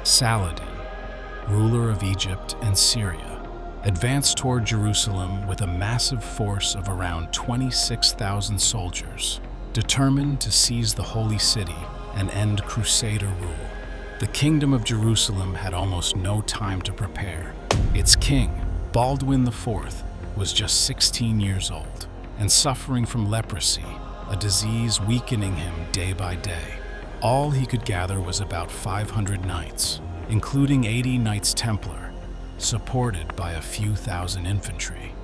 Saladin, ruler of Egypt and Syria, advanced toward Jerusalem with a massive force of around 26,000 soldiers, determined to seize the holy city and end Crusader rule. The Kingdom of Jerusalem had almost no time to prepare. Its king, Baldwin IV, was just 16 years old and suffering from leprosy, a disease weakening him day by day. All he could gather was about 500 knights, including 80 Knights Templar, supported by a few thousand infantry.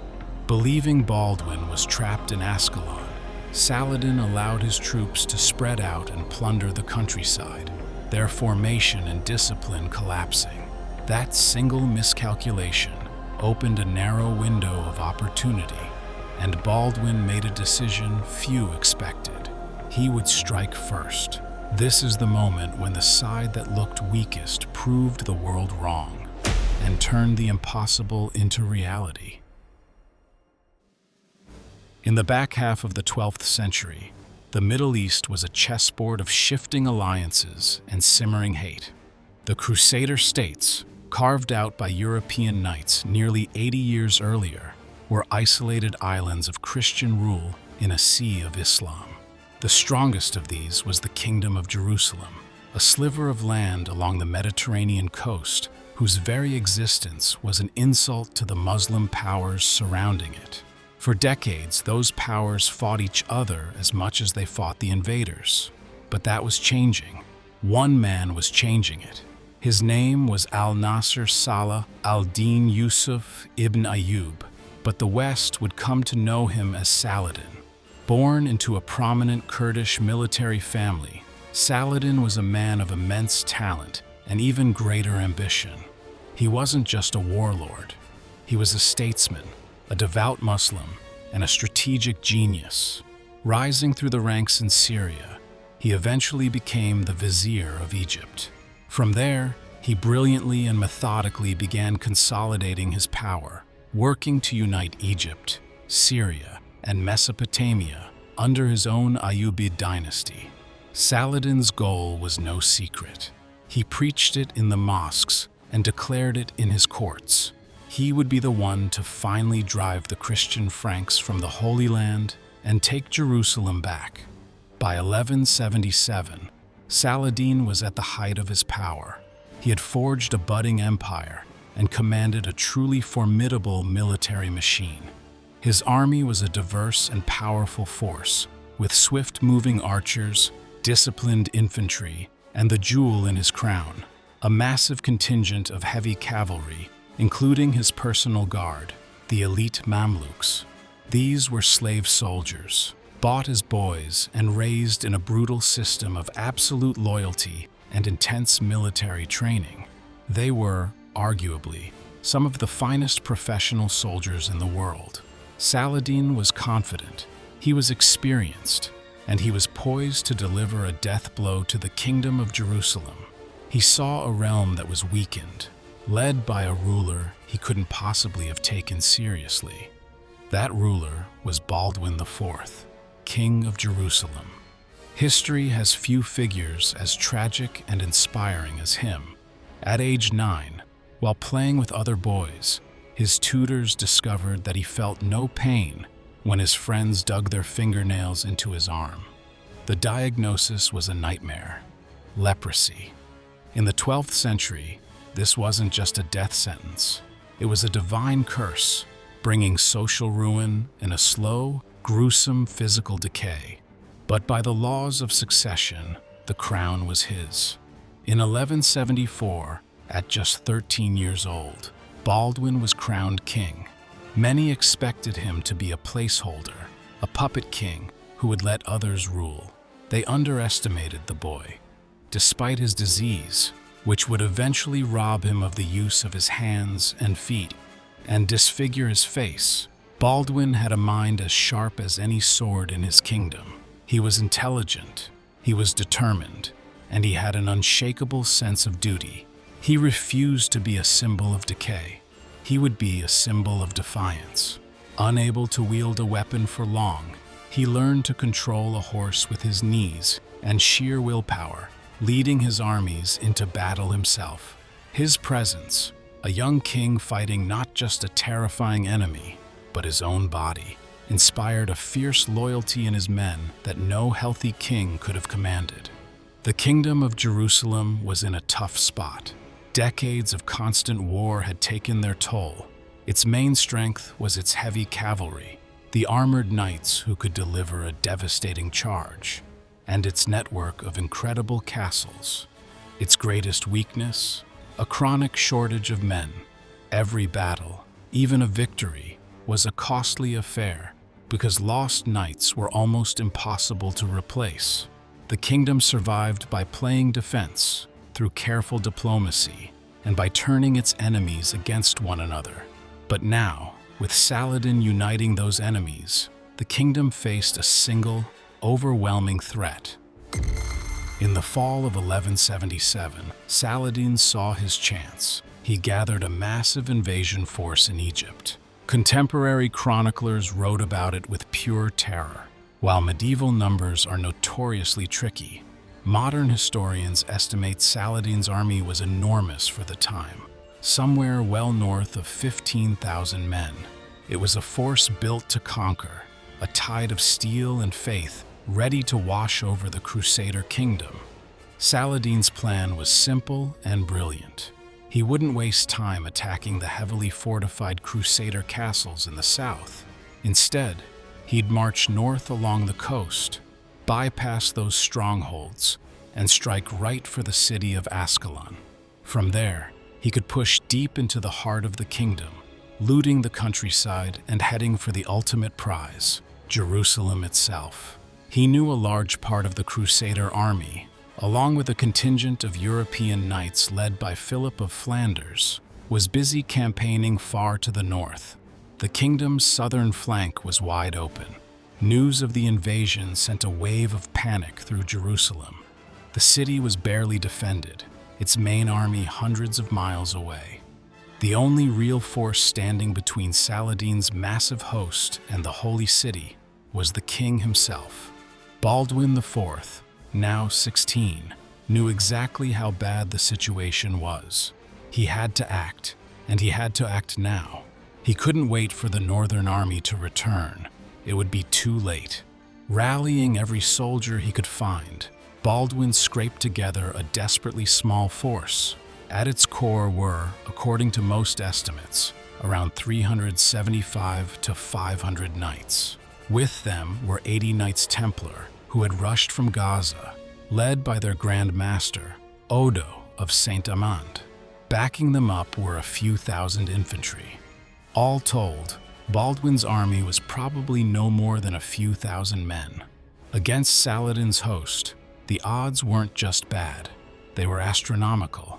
Believing Baldwin was trapped in Ascalon, Saladin allowed his troops to spread out and plunder the countryside, their formation and discipline collapsing. That single miscalculation opened a narrow window of opportunity, and Baldwin made a decision few expected. He would strike first. This is the moment when the side that looked weakest proved the world wrong and turned the impossible into reality. In the back half of the 12th century, the Middle East was a chessboard of shifting alliances and simmering hate. The Crusader states, carved out by European knights nearly 80 years earlier, were isolated islands of Christian rule in a sea of Islam. The strongest of these was the Kingdom of Jerusalem, a sliver of land along the Mediterranean coast whose very existence was an insult to the Muslim powers surrounding it. For decades, those powers fought each other as much as they fought the invaders. But that was changing. One man was changing it. His name was al-Nasr Salah al-Din Yusuf ibn Ayyub, but the West would come to know him as Saladin. Born into a prominent Kurdish military family, Saladin was a man of immense talent and even greater ambition. He wasn't just a warlord. He was a statesman, a devout Muslim, and a strategic genius. Rising through the ranks in Syria, he eventually became the vizier of Egypt. From there, he brilliantly and methodically began consolidating his power, working to unite Egypt, Syria, and Mesopotamia under his own Ayyubid dynasty. Saladin's goal was no secret. He preached it in the mosques and declared it in his courts. He would be the one to finally drive the Christian Franks from the Holy Land and take Jerusalem back. By 1177, Saladin was at the height of his power. He had forged a budding empire and commanded a truly formidable military machine. His army was a diverse and powerful force, with swift-moving archers, disciplined infantry, and the jewel in his crown, a massive contingent of heavy cavalry, including his personal guard, the elite Mamluks. These were slave soldiers, bought as boys and raised in a brutal system of absolute loyalty and intense military training. They were, arguably, some of the finest professional soldiers in the world. Saladin was confident, he was experienced, and he was poised to deliver a death blow to the Kingdom of Jerusalem. He saw a realm that was weakened, led by a ruler he couldn't possibly have taken seriously. That ruler was Baldwin IV, King of Jerusalem. History has few figures as tragic and inspiring as him. At age 9, while playing with other boys, his tutors discovered that he felt no pain when his friends dug their fingernails into his arm. The diagnosis was a nightmare: leprosy. In the 12th century, this wasn't just a death sentence. It was a divine curse, bringing social ruin and a slow, gruesome physical decay. But by the laws of succession, the crown was his. In 1174, at just 13 years old, Baldwin was crowned king. Many expected him to be a placeholder, a puppet king who would let others rule. They underestimated the boy. Despite his disease, which would eventually rob him of the use of his hands and feet and disfigure his face, Baldwin had a mind as sharp as any sword in his kingdom. He was intelligent, he was determined, and he had an unshakable sense of duty. He refused to be a symbol of decay. He would be a symbol of defiance. Unable to wield a weapon for long, he learned to control a horse with his knees and sheer willpower, leading his armies into battle himself. His presence, a young king fighting not just a terrifying enemy, but his own body, inspired a fierce loyalty in his men that no healthy king could have commanded. The kingdom of Jerusalem was in a tough spot. Decades of constant war had taken their toll. Its main strength was its heavy cavalry, the armored knights who could deliver a devastating charge, and its network of incredible castles. Its greatest weakness? A chronic shortage of men. Every battle, even a victory, was a costly affair because lost knights were almost impossible to replace. The kingdom survived by playing defense, through careful diplomacy, and by turning its enemies against one another. But now, with Saladin uniting those enemies, the kingdom faced a single, overwhelming threat. In the fall of 1177, Saladin saw his chance. He gathered a massive invasion force in Egypt. Contemporary chroniclers wrote about it with pure terror. While medieval numbers are notoriously tricky, modern historians estimate Saladin's army was enormous for the time, somewhere well north of 15,000 men. It was a force built to conquer, a tide of steel and faith ready to wash over the Crusader kingdom. Saladin's plan was simple and brilliant. He wouldn't waste time attacking the heavily fortified Crusader castles in the south. Instead, he'd march north along the coast, bypass those strongholds, and strike right for the city of Ascalon. From there, he could push deep into the heart of the kingdom, looting the countryside and heading for the ultimate prize, Jerusalem itself. He knew a large part of the Crusader army, along with a contingent of European knights led by Philip of Flanders, was busy campaigning far to the north. The kingdom's southern flank was wide open. News of the invasion sent a wave of panic through Jerusalem. The city was barely defended, its main army hundreds of miles away. The only real force standing between Saladin's massive host and the holy city was the king himself. Baldwin IV, now 16, knew exactly how bad the situation was. He had to act, and he had to act now. He couldn't wait for the northern army to return. It would be too late. Rallying every soldier he could find, Baldwin scraped together a desperately small force. At its core were, according to most estimates, around 375 to 500 knights. With them were 80 Knights Templar, who had rushed from Gaza, led by their Grand Master, Odo of Saint Amand. Backing them up were a few thousand infantry. All told, Baldwin's army was probably no more than a few thousand men. Against Saladin's host, the odds weren't just bad, they were astronomical.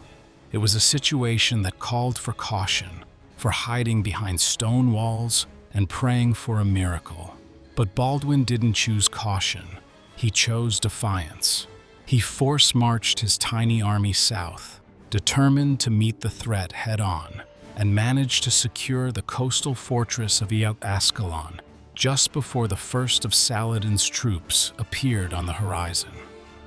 It was a situation that called for caution, for hiding behind stone walls and praying for a miracle. But Baldwin didn't choose caution, he chose defiance. He force-marched his tiny army south, determined to meet the threat head-on, and managed to secure the coastal fortress of Ascalon just before the first of Saladin's troops appeared on the horizon.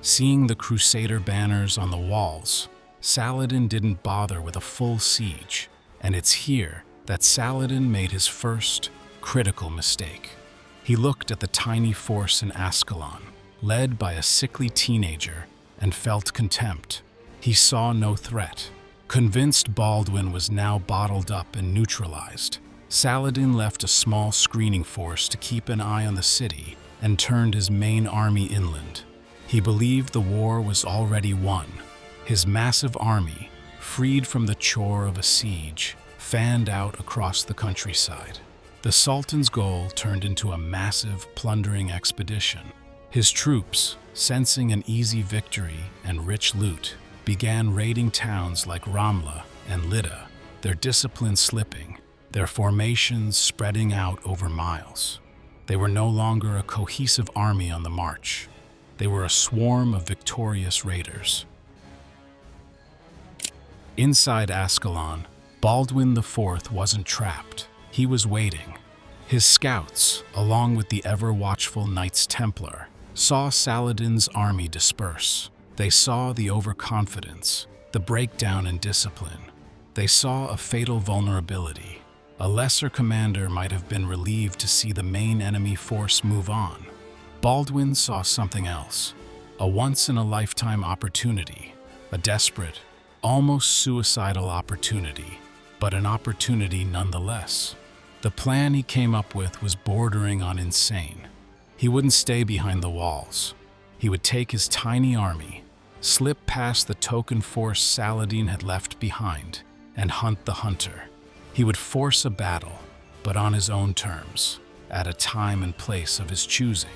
Seeing the Crusader banners on the walls, Saladin didn't bother with a full siege, and it's here that Saladin made his first, critical mistake. He looked at the tiny force in Ascalon, led by a sickly teenager, and felt contempt. He saw no threat. Convinced Baldwin was now bottled up and neutralized, Saladin left a small screening force to keep an eye on the city and turned his main army inland. He believed the war was already won. His massive army, freed from the chore of a siege, fanned out across the countryside. The Sultan's goal turned into a massive, plundering expedition. His troops, sensing an easy victory and rich loot, began raiding towns like Ramla and Lydda, their discipline slipping, their formations spreading out over miles. They were no longer a cohesive army on the march. They were a swarm of victorious raiders. Inside Ascalon, Baldwin IV wasn't trapped. He was waiting. His scouts, along with the ever-watchful Knights Templar, saw Saladin's army disperse. They saw the overconfidence, the breakdown in discipline. They saw a fatal vulnerability. A lesser commander might have been relieved to see the main enemy force move on. Baldwin saw something else, a once-in-a-lifetime opportunity, a desperate, almost suicidal opportunity, but an opportunity nonetheless. The plan he came up with was bordering on insane. He wouldn't stay behind the walls. He would take his tiny army, slip past the token force Saladin had left behind, and hunt the hunter. He would force a battle, but on his own terms, at a time and place of his choosing.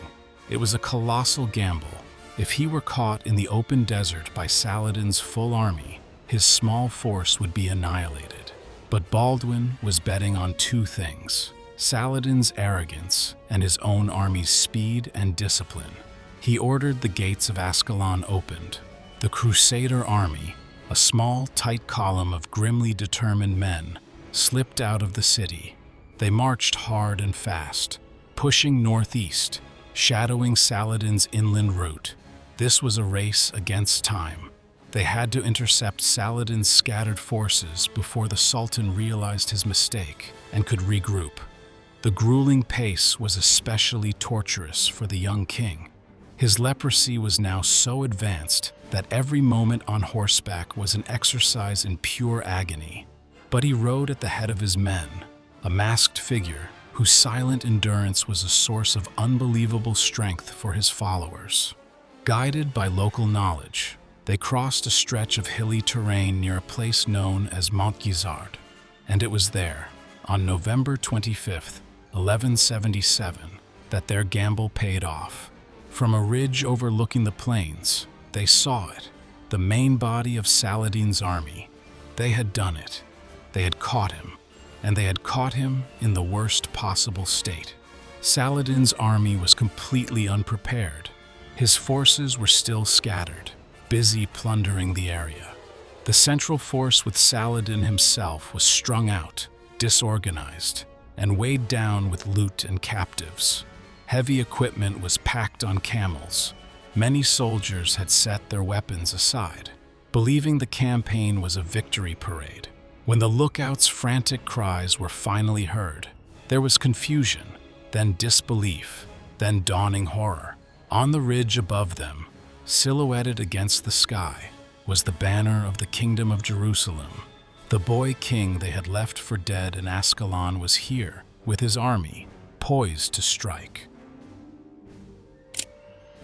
It was a colossal gamble. If he were caught in the open desert by Saladin's full army, his small force would be annihilated. But Baldwin was betting on two things: Saladin's arrogance and his own army's speed and discipline. He ordered the gates of Ascalon opened. The Crusader army, a small, tight column of grimly determined men, slipped out of the city. They marched hard and fast, pushing northeast, shadowing Saladin's inland route. This was a race against time. They had to intercept Saladin's scattered forces before the Sultan realized his mistake and could regroup. The grueling pace was especially torturous for the young king. His leprosy was now so advanced that every moment on horseback was an exercise in pure agony. But he rode at the head of his men, a masked figure whose silent endurance was a source of unbelievable strength for his followers. Guided by local knowledge, they crossed a stretch of hilly terrain near a place known as Montgisard, and it was there, on November 25th, 1177, that their gamble paid off. From a ridge overlooking the plains, they saw it, the main body of Saladin's army. They had done it. They had caught him, and they had caught him in the worst possible state. Saladin's army was completely unprepared. His forces were still scattered, busy plundering the area. The central force with Saladin himself was strung out, disorganized, and weighed down with loot and captives. Heavy equipment was packed on camels. Many soldiers had set their weapons aside, believing the campaign was a victory parade. When the lookouts' frantic cries were finally heard, there was confusion, then disbelief, then dawning horror. On the ridge above them, silhouetted against the sky, was the banner of the Kingdom of Jerusalem. The boy king they had left for dead in Ascalon was here, with his army, poised to strike.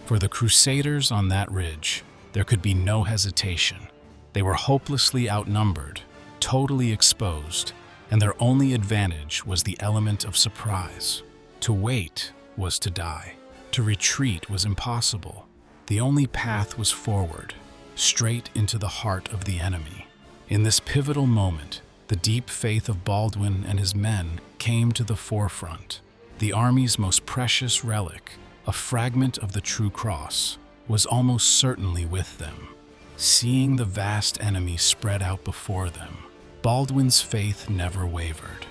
For the Crusaders on that ridge, there could be no hesitation. They were hopelessly outnumbered, totally exposed, and their only advantage was the element of surprise. To wait was to die. To retreat was impossible. The only path was forward, straight into the heart of the enemy. In this pivotal moment, the deep faith of Baldwin and his men came to the forefront. The army's most precious relic, a fragment of the true cross, was almost certainly with them. Seeing the vast enemy spread out before them, Baldwin's faith never wavered.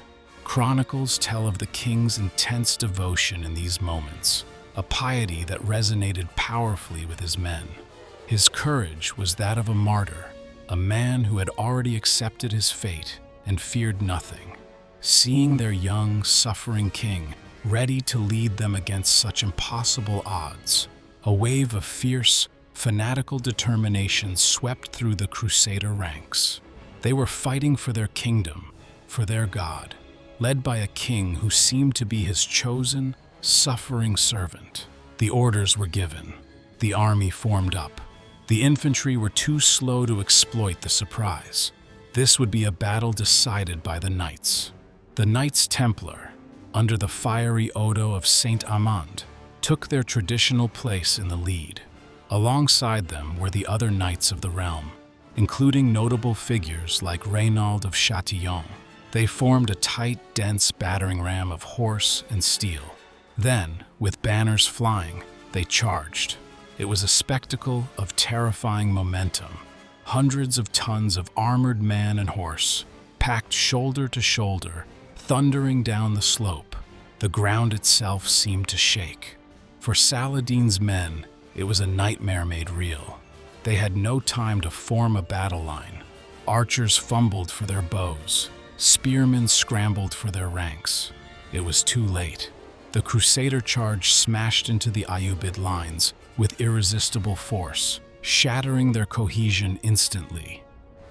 Chronicles tell of the king's intense devotion in these moments, a piety that resonated powerfully with his men. His courage was that of a martyr, a man who had already accepted his fate and feared nothing. Seeing their young, suffering king ready to lead them against such impossible odds, a wave of fierce, fanatical determination swept through the Crusader ranks. They were fighting for their kingdom, for their God, led by a king who seemed to be his chosen, suffering servant. The orders were given. The army formed up. The infantry were too slow to exploit the surprise. This would be a battle decided by the knights. The Knights Templar, under the fiery Odo of Saint Amand, took their traditional place in the lead. Alongside them were the other knights of the realm, including notable figures like Reynald of Chatillon. They formed a tight, dense battering ram of horse and steel. Then, with banners flying, they charged. It was a spectacle of terrifying momentum. Hundreds of tons of armored man and horse, packed shoulder to shoulder, thundering down the slope. The ground itself seemed to shake. For Saladin's men, it was a nightmare made real. They had no time to form a battle line. Archers fumbled for their bows. Spearmen scrambled for their ranks. It was too late. The Crusader charge smashed into the Ayyubid lines with irresistible force, shattering their cohesion instantly.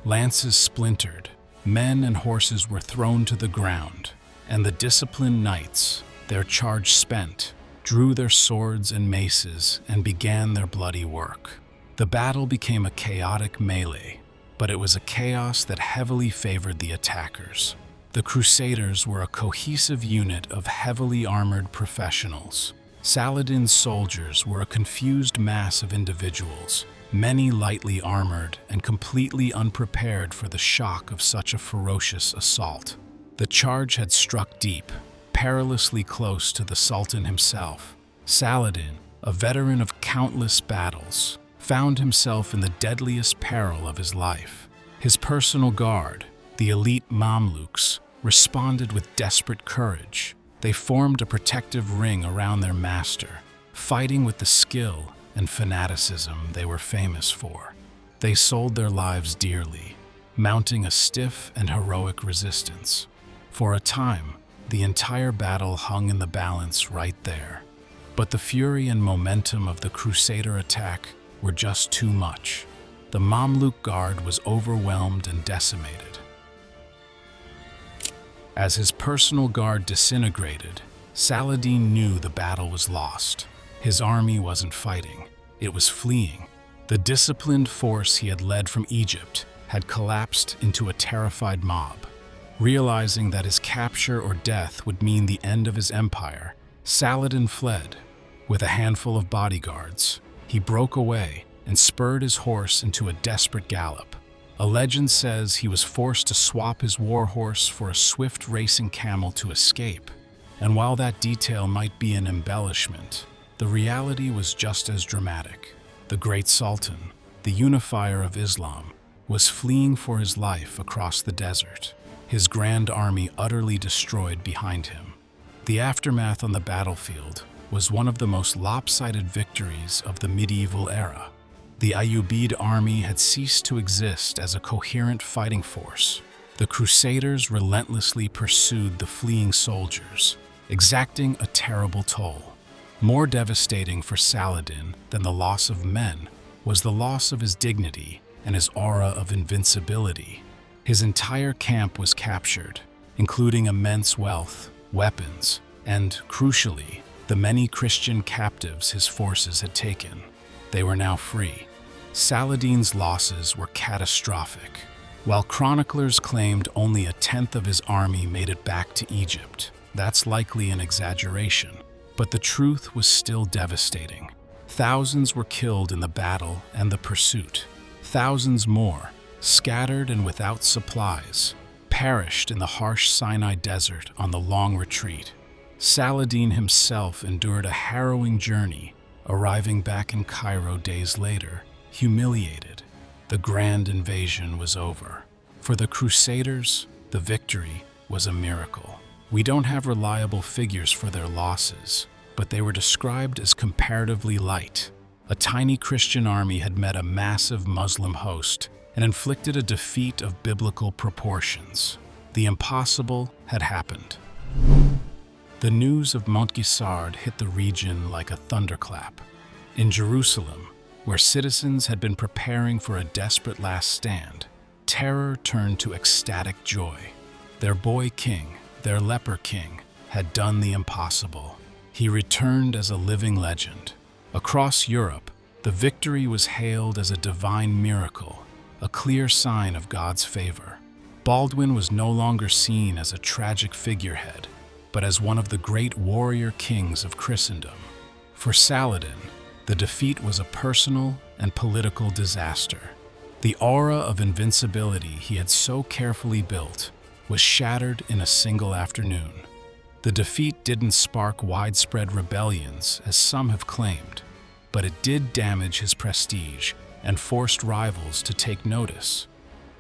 Lances splintered, men and horses were thrown to the ground, and the disciplined knights, their charge spent, drew their swords and maces and began their bloody work. The battle became a chaotic melee, but it was a chaos that heavily favored the attackers. The Crusaders were a cohesive unit of heavily armored professionals. Saladin's soldiers were a confused mass of individuals, many lightly armored and completely unprepared for the shock of such a ferocious assault. The charge had struck deep, perilously close to the Sultan himself. Saladin, a veteran of countless battles, found himself in the deadliest peril of his life. His personal guard, the elite Mamluks, responded with desperate courage. They formed a protective ring around their master, fighting with the skill and fanaticism they were famous for. They sold their lives dearly, mounting a stiff and heroic resistance. For a time, the entire battle hung in the balance right there. But the fury and momentum of the Crusader attack were just too much. The Mamluk guard was overwhelmed and decimated. As his personal guard disintegrated, Saladin knew the battle was lost. His army wasn't fighting, it was fleeing. The disciplined force he had led from Egypt had collapsed into a terrified mob. Realizing that his capture or death would mean the end of his empire, Saladin fled. With a handful of bodyguards, he broke away and spurred his horse into a desperate gallop. A legend says he was forced to swap his war horse for a swift racing camel to escape. And while that detail might be an embellishment, the reality was just as dramatic. The great Sultan, the unifier of Islam, was fleeing for his life across the desert, his grand army utterly destroyed behind him. The aftermath on the battlefield was one of the most lopsided victories of the medieval era. The Ayyubid army had ceased to exist as a coherent fighting force. The Crusaders relentlessly pursued the fleeing soldiers, exacting a terrible toll. More devastating for Saladin than the loss of men was the loss of his dignity and his aura of invincibility. His entire camp was captured, including immense wealth, weapons, and, crucially, the many Christian captives his forces had taken. They were now free. Saladin's losses were catastrophic. While chroniclers claimed only a tenth of his army made it back to Egypt, that's likely an exaggeration. But the truth was still devastating. Thousands were killed in the battle and the pursuit. Thousands more, scattered and without supplies, perished in the harsh Sinai desert on the long retreat. Saladin himself endured a harrowing journey, arriving back in Cairo days later, humiliated. The grand invasion was over. For the Crusaders, the victory was a miracle. We don't have reliable figures for their losses, but they were described as comparatively light. A tiny Christian army had met a massive Muslim host and inflicted a defeat of biblical proportions. The impossible had happened. The news of Montgisard hit the region like a thunderclap. In Jerusalem, where citizens had been preparing for a desperate last stand, terror turned to ecstatic joy. Their boy king, their Leper King, had done the impossible. He returned as a living legend. Across Europe, the victory was hailed as a divine miracle, a clear sign of God's favor. Baldwin was no longer seen as a tragic figurehead, but as one of the great warrior kings of Christendom. For Saladin, the defeat was a personal and political disaster. The aura of invincibility he had so carefully built was shattered in a single afternoon. The defeat didn't spark widespread rebellions, as some have claimed, but it did damage his prestige and forced rivals to take notice.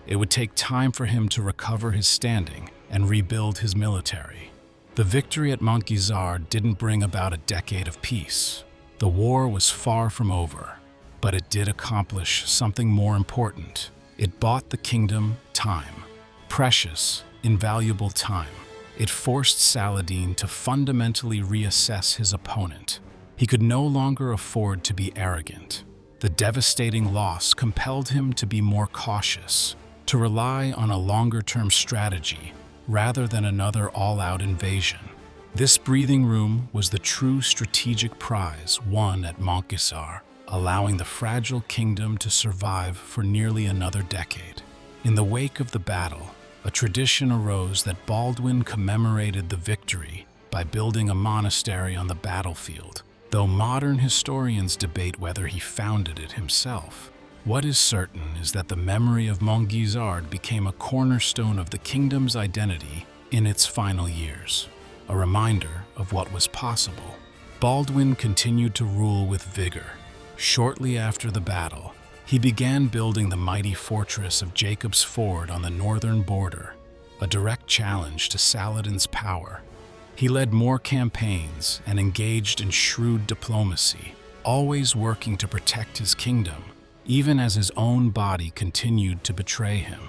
It would take time for him to recover his standing and rebuild his military. The victory at Montgisard didn't bring about a decade of peace. The war was far from over, But it did accomplish something more important. It bought the kingdom time. Precious, invaluable time. It forced Saladin to fundamentally reassess his opponent. He could no longer afford to be arrogant. The devastating loss compelled him to be more cautious, to rely on a longer-term strategy rather than another all-out invasion. This breathing room was the true strategic prize won at Montgisard, allowing the fragile kingdom to survive for nearly another decade. In the wake of the battle, a tradition arose that Baldwin commemorated the victory by building a monastery on the battlefield, though modern historians debate whether he founded it himself. What is certain is that the memory of Montgisard became a cornerstone of the kingdom's identity in its final years, a reminder of what was possible. Baldwin continued to rule with vigor. Shortly after the battle, he began building the mighty fortress of Jacob's Ford on the northern border, a direct challenge to Saladin's power. He led more campaigns and engaged in shrewd diplomacy, always working to protect his kingdom, even as his own body continued to betray him.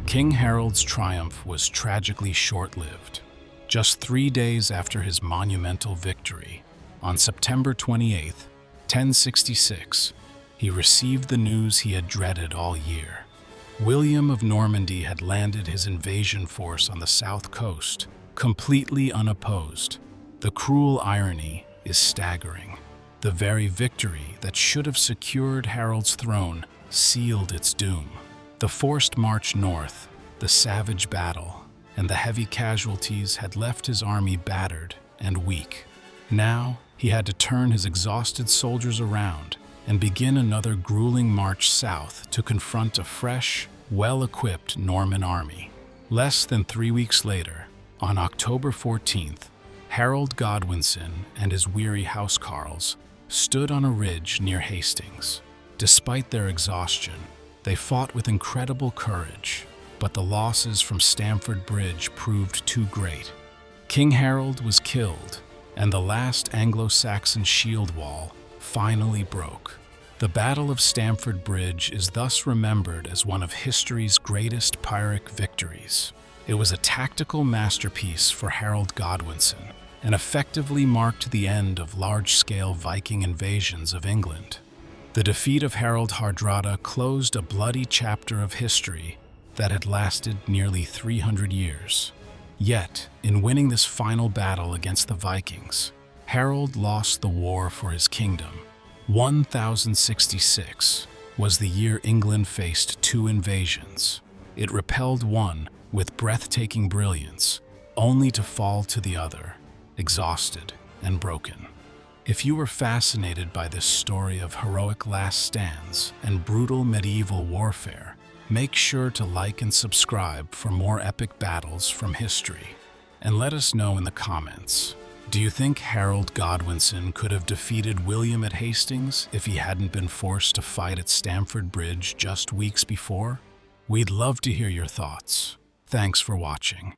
King Harold's triumph was tragically short-lived. Just 3 days after his monumental victory, on September 28, 1066, he received the news he had dreaded all year. William of Normandy had landed his invasion force on the south coast, completely unopposed. The cruel irony is staggering. The very victory that should have secured Harold's throne sealed its doom. The forced march north, the savage battle, and the heavy casualties had left his army battered and weak. Now, he had to turn his exhausted soldiers around and begin another grueling march south to confront a fresh, well-equipped Norman army. Less than 3 weeks later, on October 14th, Harold Godwinson and his weary housecarls stood on a ridge near Hastings. Despite their exhaustion, they fought with incredible courage, but the losses from Stamford Bridge proved too great. King Harold was killed, and the last Anglo-Saxon shield wall finally broke. The Battle of Stamford Bridge is thus remembered as one of history's greatest Pyrrhic victories. It was a tactical masterpiece for Harold Godwinson and effectively marked the end of large-scale Viking invasions of England. The defeat of Harold Hardrada closed a bloody chapter of history that had lasted nearly 300 years. Yet, in winning this final battle against the Vikings, Harold lost the war for his kingdom. 1066 was the year England faced 2 invasions. It repelled one with breathtaking brilliance, only to fall to the other, exhausted and broken. If you were fascinated by this story of heroic last stands and brutal medieval warfare, make sure to like and subscribe for more epic battles from history. And let us know in the comments, do you think Harold Godwinson could have defeated William at Hastings if he hadn't been forced to fight at Stamford Bridge just weeks before? We'd love to hear your thoughts. Thanks for watching.